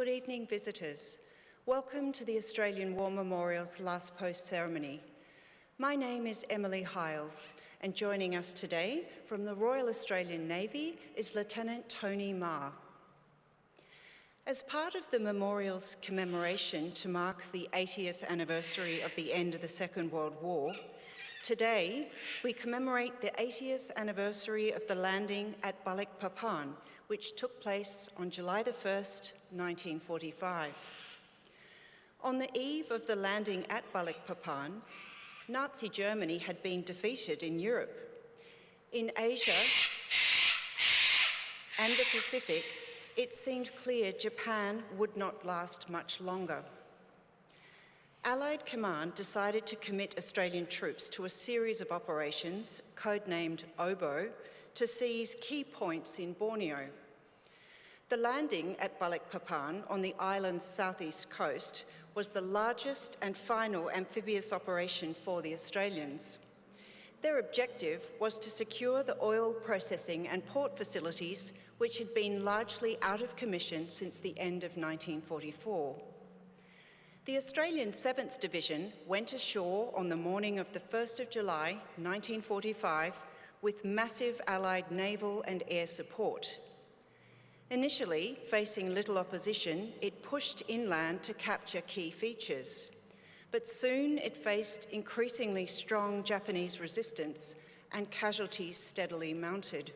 Good evening, visitors. Welcome to the Australian War Memorial's Last Post ceremony. My name is Emily Hiles, and joining us today from the Royal Australian Navy is Lieutenant Tony Marr. As part of the memorial's commemoration to mark the 80th anniversary of the end of the Second World War, today we commemorate the 80th anniversary of the landing at Balikpapan, which took place on July the 1st, 1945. On the eve of the landing at Balikpapan, Nazi Germany had been defeated in Europe. In Asia and the Pacific, it seemed clear Japan would not last much longer. Allied Command decided to commit Australian troops to a series of operations, codenamed Oboe, to seize key points in Borneo. The landing at Balikpapan on the island's southeast coast was the largest and final amphibious operation for the Australians. Their objective was to secure the oil processing and port facilities which had been largely out of commission since the end of 1944. The Australian 7th Division went ashore on the morning of the 1st of July 1945 with massive Allied naval and air support. Initially, facing little opposition, it pushed inland to capture key features. But soon it faced increasingly strong Japanese resistance and casualties steadily mounted.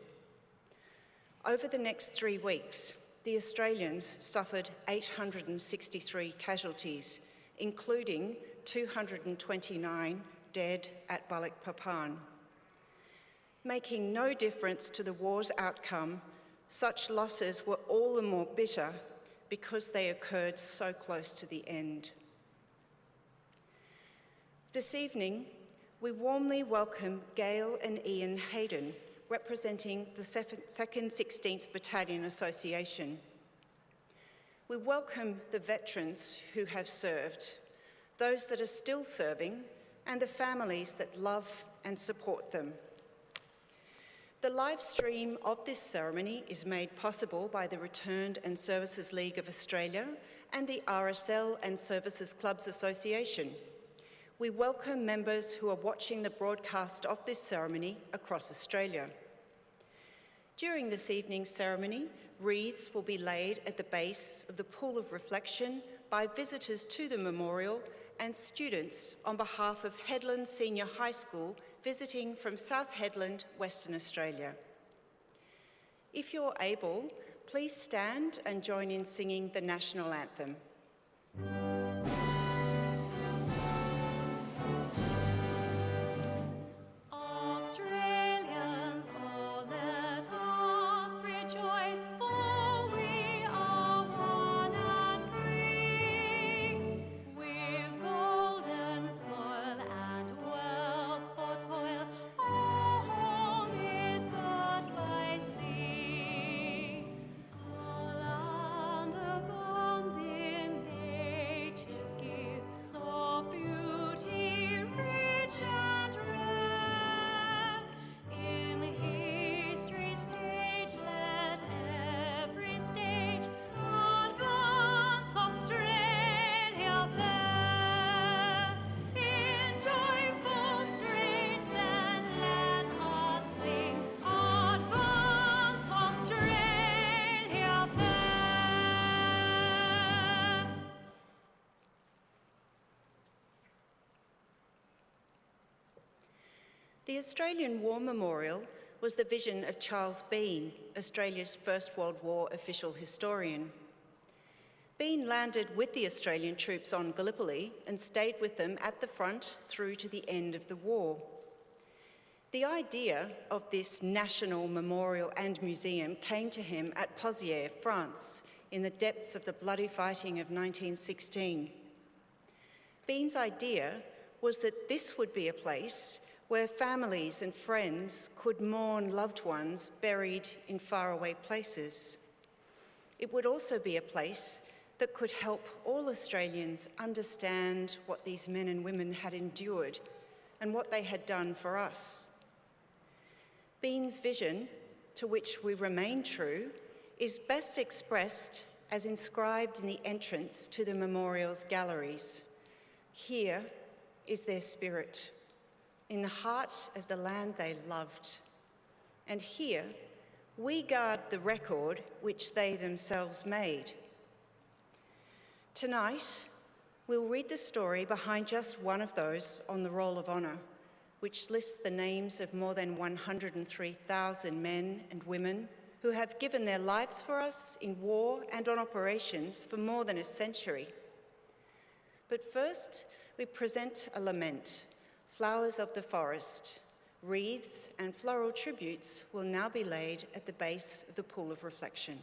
Over the next 3 weeks, the Australians suffered 863 casualties, including 229 dead at Balikpapan. Making no difference to the war's outcome, such losses were all the more bitter because they occurred so close to the end. This evening, we warmly welcome Gail and Ian Hayden, representing the 2nd 16th Battalion Association. We welcome the veterans who have served, those that are still serving, and the families that love and support them. The live stream of this ceremony is made possible by the Returned and Services League of Australia and the RSL and Services Clubs Association. We welcome members who are watching the broadcast of this ceremony across Australia. During this evening's ceremony, wreaths will be laid at the base of the pool of reflection by visitors to the memorial and students on behalf of Headland Senior High School visiting from South Headland, Western Australia. If you're able, please stand and join in singing the National Anthem. The Australian War Memorial was the vision of Charles Bean, Australia's First World War official historian. Bean landed with the Australian troops on Gallipoli and stayed with them at the front through to the end of the war. The idea of this national memorial and museum came to him at Pozières, France, in the depths of the bloody fighting of 1916. Bean's idea was that this would be a place where families and friends could mourn loved ones buried in faraway places. It would also be a place that could help all Australians understand what these men and women had endured and what they had done for us. Bean's vision, to which we remain true, is best expressed as inscribed in the entrance to the memorial's galleries. Here is their spirit, in the heart of the land they loved. And here, we guard the record which they themselves made. Tonight, we'll read the story behind just one of those on the Roll of Honour, which lists the names of more than 103,000 men and women who have given their lives for us in war and on operations for more than a century. But first, we present a lament, Flowers of the Forest. Wreaths and floral tributes will now be laid at the base of the Pool of Reflection.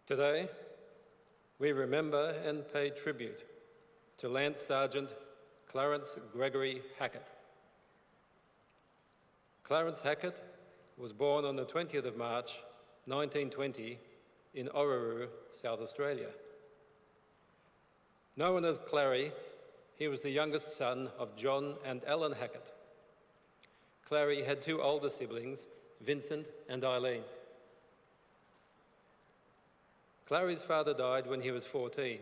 Today, we remember and pay tribute to Lance Sergeant Clarence Gregory Hackett. Clarence Hackett was born on the 20th of March 1920 in Orroroo, South Australia. Known as Clarry, he was the youngest son of John and Ellen Hackett. Clarry had two older siblings, Vincent and Eileen. Clarry's father died when he was 14,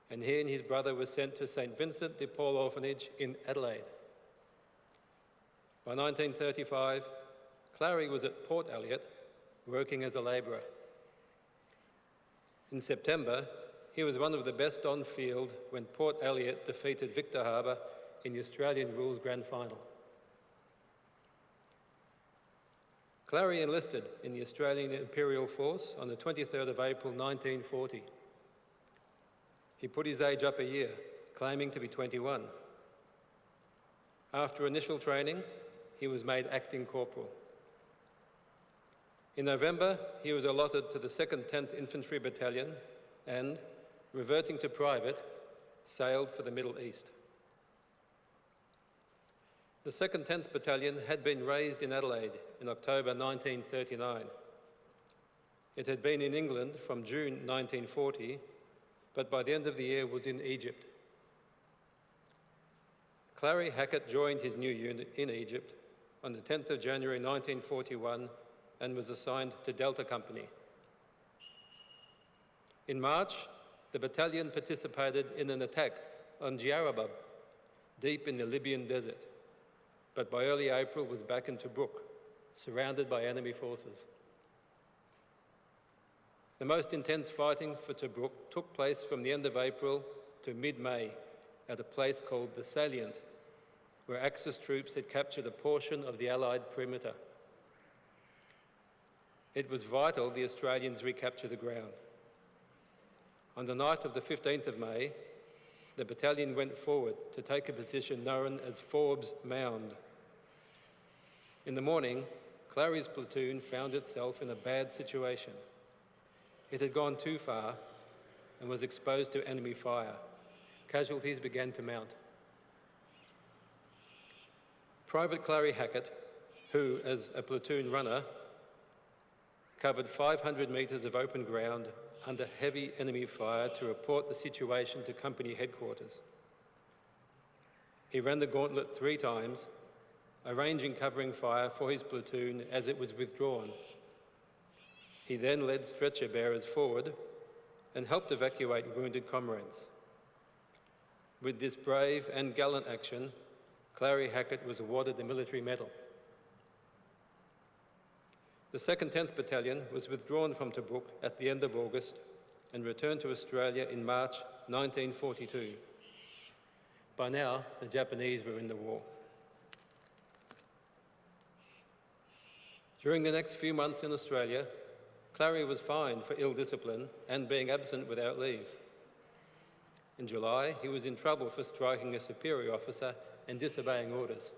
and he and his brother were sent to St Vincent de Paul Orphanage in Adelaide. By 1935, Clarry was at Port Elliot, working as a labourer. In September, he was one of the best on field when Port Elliot defeated Victor Harbor in the Australian Rules Grand Final. Clarry enlisted in the Australian Imperial Force on the 23rd of April 1940. He put his age up a year, claiming to be 21. After initial training, he was made acting corporal. In November, he was allotted to the 2nd 10th Infantry Battalion and, reverting to private, sailed for the Middle East. The 2nd 10th Battalion had been raised in Adelaide in October 1939. It had been in England from June 1940, but by the end of the year was in Egypt. Clarence Hackett joined his new unit in Egypt on the 10th of January 1941 and was assigned to Delta Company. In March, the battalion participated in an attack on Diyarbakir, deep in the Libyan desert, but by early April was back in Tobruk, surrounded by enemy forces. The most intense fighting for Tobruk took place from the end of April to mid-May at a place called the Salient, where Axis troops had captured a portion of the Allied perimeter. It was vital the Australians recapture the ground. On the night of the 15th of May, the battalion went forward to take a position known as Forbes Mound. In the morning, Clary's platoon found itself in a bad situation. It had gone too far and was exposed to enemy fire. Casualties began to mount. Private Clarence Hackett, who, as a platoon runner, covered 500 metres of open ground under heavy enemy fire to report the situation to company headquarters. He ran the gauntlet 3 times, arranging covering fire for his platoon as it was withdrawn. He then led stretcher bearers forward and helped evacuate wounded comrades. With this brave and gallant action, Clarence Hackett was awarded the Military Medal. The 2nd 10th Battalion was withdrawn from Tobruk at the end of August and returned to Australia in March 1942. By now, the Japanese were in the war. During the next few months in Australia, Clarence was fined for ill discipline and being absent without leave. In July, he was in trouble for striking a superior officer and disobeying orders.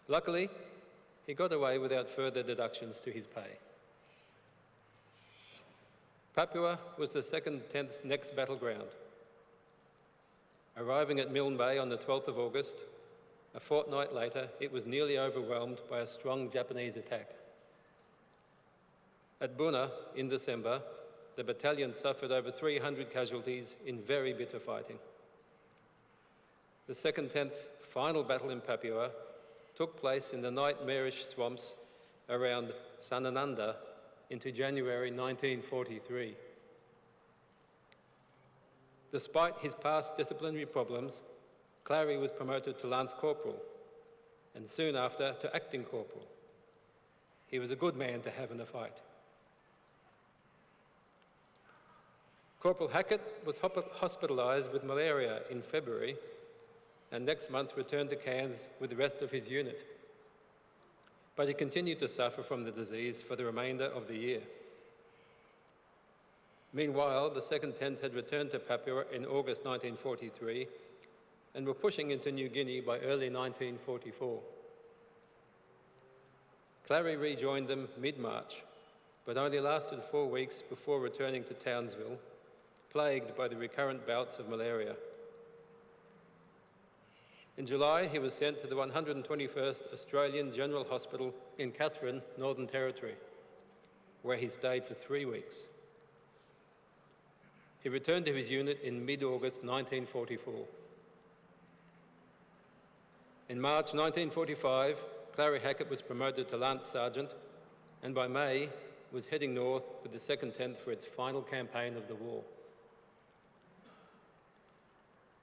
Luckily, he got away without further deductions to his pay. Papua was the 2nd 10th's next battleground. Arriving at Milne Bay on the 12th of August, a fortnight later, it was nearly overwhelmed by a strong Japanese attack. At Buna, in December, the battalion suffered over 300 casualties in very bitter fighting. The 2nd 10th's final battle in Papua took place in the nightmarish swamps around Sanananda into January 1943. Despite his past disciplinary problems, Clarence was promoted to Lance Corporal and soon after to Acting Corporal. He was a good man to have in a fight. Corporal Hackett was hospitalised with malaria in February and next month returned to Cairns with the rest of his unit. But he continued to suffer from the disease for the remainder of the year. Meanwhile, the 2nd 10th had returned to Papua in August 1943 and were pushing into New Guinea by early 1944. Clarence rejoined them mid-March, but only lasted 4 weeks before returning to Townsville, plagued by the recurrent bouts of malaria. In July, he was sent to the 121st Australian General Hospital in Katherine, Northern Territory, where he stayed for 3 weeks. He returned to his unit in mid-August 1944. In March 1945, Clarence Hackett was promoted to Lance Sergeant and by May was heading north with the 2nd 10th for its final campaign of the war.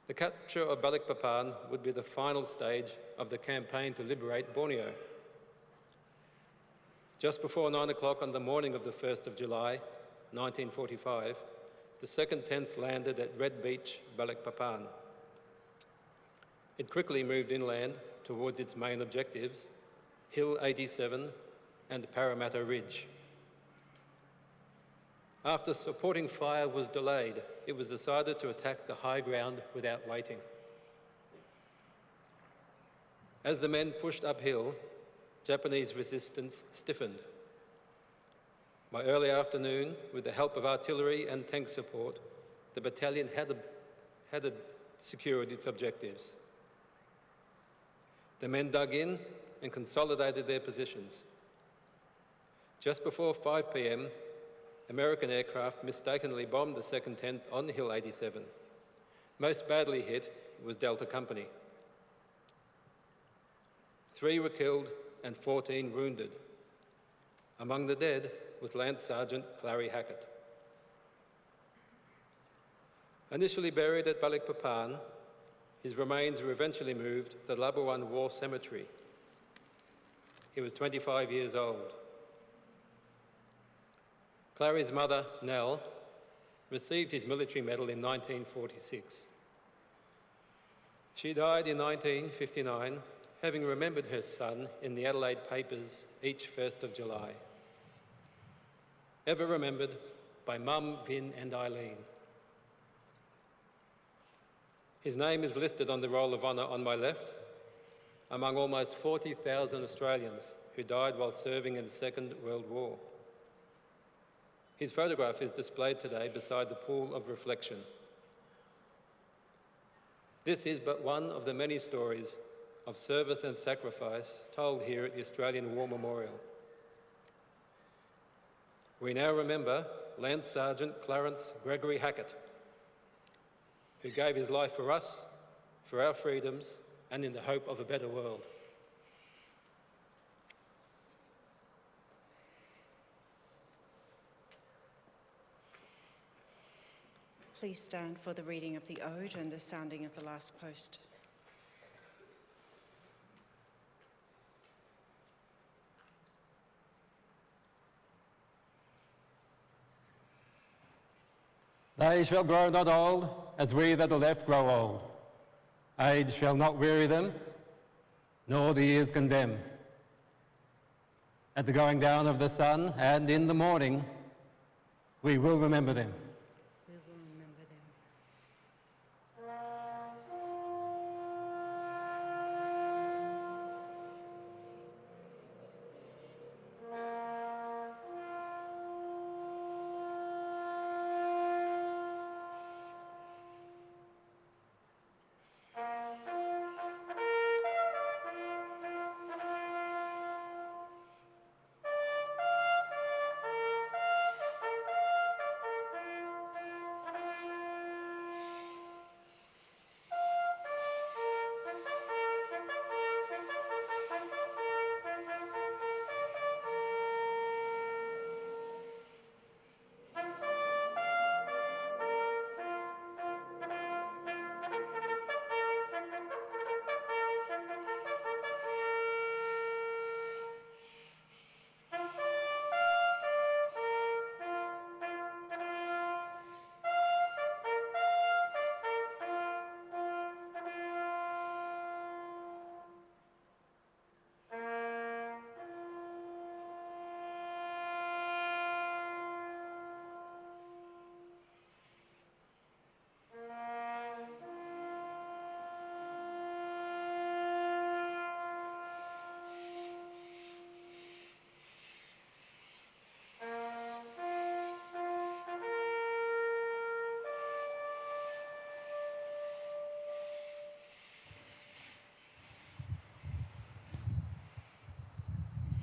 The capture of Balikpapan would be the final stage of the campaign to liberate Borneo. Just before 9 o'clock on the morning of the 1st of July, 1945, the 2nd 10th landed at Red Beach, Balikpapan. It quickly moved inland towards its main objectives, Hill 87 and Parramatta Ridge. After supporting fire was delayed, it was decided to attack the high ground without waiting. As the men pushed uphill, Japanese resistance stiffened. By early afternoon, with the help of artillery and tank support, the battalion had secured its objectives. The men dug in and consolidated their positions. Just before 5 p.m., American aircraft mistakenly bombed the second tent on Hill 87. Most badly hit was Delta Company. 3 were killed and 14 wounded. Among the dead was Lance Sergeant Clarence Hackett. Initially buried at Balikpapan, his remains were eventually moved to the Labuan War Cemetery. He was 25 years old. Clary's mother, Nell, received his military medal in 1946. She died in 1959, having remembered her son in the Adelaide papers each 1st of July. Ever remembered by Mum, Vin and Eileen. His name is listed on the Roll of Honour on my left, among almost 40,000 Australians who died while serving in the Second World War. His photograph is displayed today beside the pool of reflection. This is but one of the many stories of service and sacrifice told here at the Australian War Memorial. We now remember Lance Sergeant Clarence Gregory Hackett, who gave his life for us, for our freedoms, and in the hope of a better world. Please stand for the reading of the Ode and the sounding of the last post. They shall grow not old, as we that are left grow old. Age shall not weary them, nor the years condemn. At the going down of the sun and in the morning, we will remember them. We will remember them.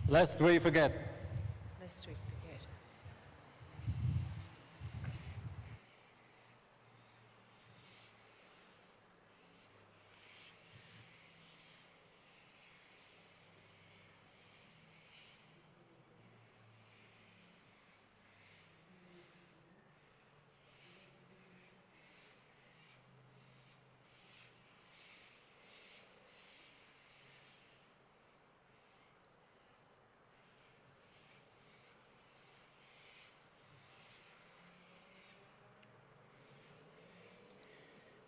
Lest we forget. Lest we forget.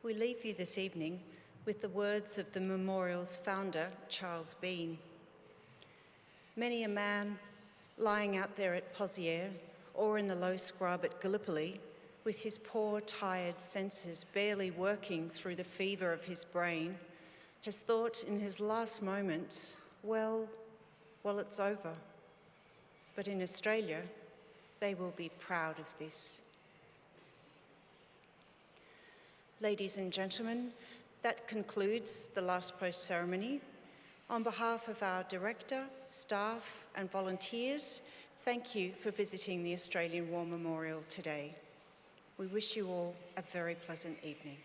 We leave you this evening with the words of the memorial's founder, Charles Bean. Many a man lying out there at Pozières or in the low scrub at Gallipoli, with his poor, tired senses barely working through the fever of his brain, has thought in his last moments, well, it's over. But in Australia, they will be proud of this. Ladies and gentlemen, that concludes the last post ceremony. On behalf of our director, staff and volunteers, thank you for visiting the Australian War Memorial today. We wish you all a very pleasant evening.